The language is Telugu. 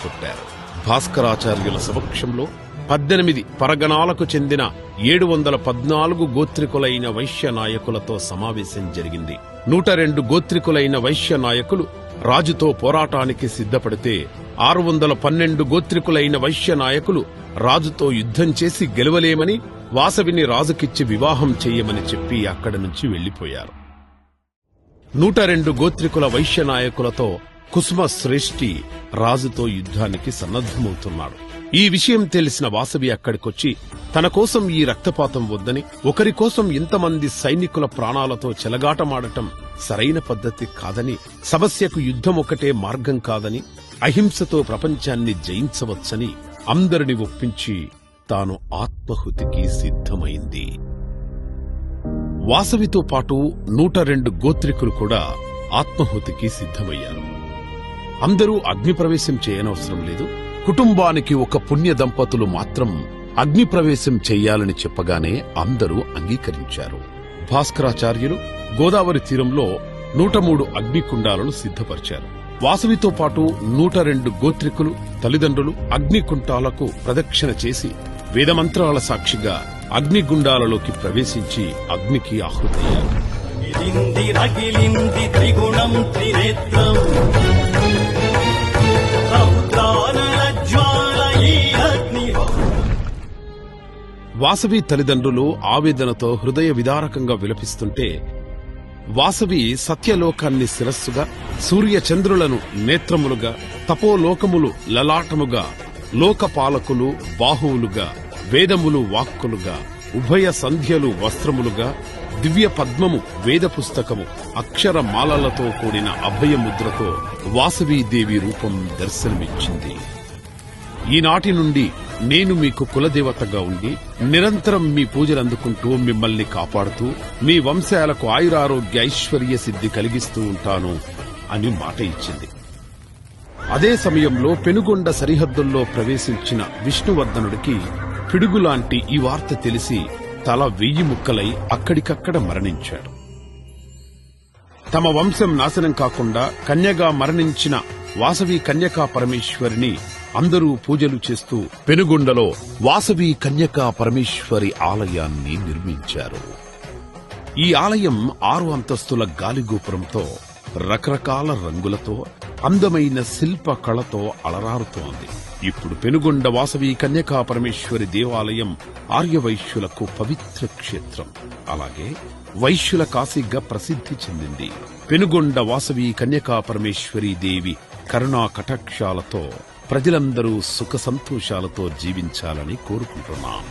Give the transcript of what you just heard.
కొట్టారు. భాస్కరాచార్యుల సమక్షంలో 18 పరగణాలకు చెందిన 714 గోత్రికులైన వైశ్య నాయకులతో సమావేశం జరిగింది. 102 గోత్రికులైన వైశ్య నాయకులు రాజుతో పోరాటానికి సిద్ధపడితే 612 గోత్రికులైన వైశ్య నాయకులు రాజుతో యుద్ధం చేసి గెలవలేమని వాసవిని రాజుకిచ్చి వివాహం చెయ్యమని చెప్పి అక్కడి నుంచి వెళ్లిపోయారు. 102 గోత్రికుల వైశ్య నాయకులతో కుసుమ శ్రేష్ఠి రాజుతో యుద్ధానికి సన్నద్ధమవుతున్నాడు. ఈ విషయం తెలిసిన వాసవి అక్కడికొచ్చి తన కోసం ఈ రక్తపాతం వద్దని, ఒకరి కోసం ఇంతమంది సైనికుల ప్రాణాలతో చెలగాటమాడటం సరైన పద్ధతి కాదని, సమస్యకు యుద్ధం ఒకటే మార్గం కాదని, అహింసతో ప్రపంచాన్ని జయించవచ్చని అందరిని ఒప్పించి తాను ఆత్మహుతికి సిద్ధమైంది. వాసవితో పాటు 102 గోత్రికులు కూడా ఆత్మహుతికి సిద్ధమయ్యారు. అందరూ అగ్నిప్రవేశం చేయనవసరం లేదు, కుటుంబానికి ఒక పుణ్య దంపతులు మాత్రం అగ్నిప్రవేశం చెయ్యాలని చెప్పగానే అందరూ అంగీకరించారు. భాస్కరాచార్యులు గోదావరి తీరంలో 103 అగ్నికుండాలను సిద్ధపరిచారు. వాసవితో పాటు 102 గోత్రికులు తల్లిదండ్రులు అగ్నికుంటాలకు ప్రదక్షిణ చేసి వేదమంత్రాల సాక్షిగా అగ్నిగుండాలలోకి ప్రవేశించి అగ్నికి ఆహుతయ్యారు. వాసవి తల్లిదండ్రులు ఆవేదనతో హృదయ విదారకంగా విలపిస్తుంటే, వాసవి సత్యలోకాన్ని శిరస్సుగా, సూర్యచంద్రులను నేత్రములుగా, తపోలోకములు లలాటముగా, లోకపాలకులు బాహువులుగా, వేదములు వాక్కులుగా, ఉభయ సంధ్యలు వస్త్రములుగా, దివ్య పద్మము వేద పుస్తకము అక్షరమాలలతో కూడిన అభయముద్రతో వాసవీదేవి రూపం దర్శనమిచ్చింది. ఈనాటి నుండి నేను మీకు కులదేవతగా ఉండి నిరంతరం మీ పూజలందుకుంటూ మిమ్మల్ని కాపాడుతూ మీ వంశాలకు ఆయురారోగ్య ఐశ్వర్య సిద్ధి కలిగిస్తూ ఉంటాను అని మాట ఇచ్చింది. అదే సమయంలో పెనుగొండ సరిహద్దుల్లో ప్రవేశించిన విష్ణువర్ధనుడికి పిడుగులాంటి ఈ వార్త తెలిసి తల 1000 ముక్కలై అక్కడికక్కడ మరణించాడు. తమ వంశం నాశనం కాకుండా కన్యగా మరణించిన వాసవి కన్యకా పరమేశ్వరిని అందరూ పూజలు చేస్తూ పెనుగొండలో వాసవి కన్యకా పరమేశ్వరి ఆలయాన్ని నిర్మించారు. ఈ ఆలయం 6 అంతస్తుల గాలిగోపురంతో రకరకాల రంగులతో అందమైన శిల్ప కళతో అలరారుతోంది. ఇప్పుడు పెనుగొండ వాసవి కన్యకా పరమేశ్వరి దేవాలయం ఆర్యవైశ్యులకు పవిత్ర క్షేత్రం. అలాగే వైశ్యుల కాశీగా ప్రసిద్ధి చెందింది. పెనుగొండ వాసవి కన్యకా పరమేశ్వరి దేవి కరుణా కటాక్షాలతో ప్రజలందరూ సుఖ సంతోషాలతో జీవించాలని కోరుకుంటున్నాం.